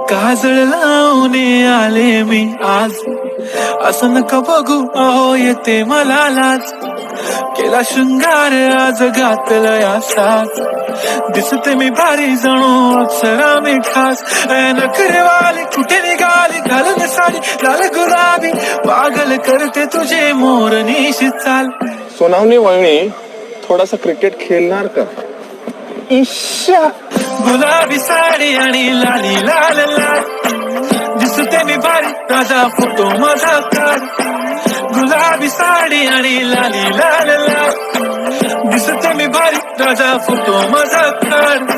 काजळ लावून आले मी आज, असं नका बघू अहो येते मला लाज. केला शृंगार आज घातलं या साज, दिसते मी भारी जणू अप्सरा मी खास. नखरेवाली कुठे निघाली घालून साडी लाल गुलाबी, पागल करते तुझे मोरनीशी चाल. सोनावणी वळणी थोडासा क्रिकेट खेळणार का? ईशा गुलाबी साडी आणि लाली लाल लाल, दिसते मी भारी राजा फोटो माझा काढ. गुलाबी साडी आणि लाली लाल लाल, दिसते मी भारी राजा फोटो माझा काढ.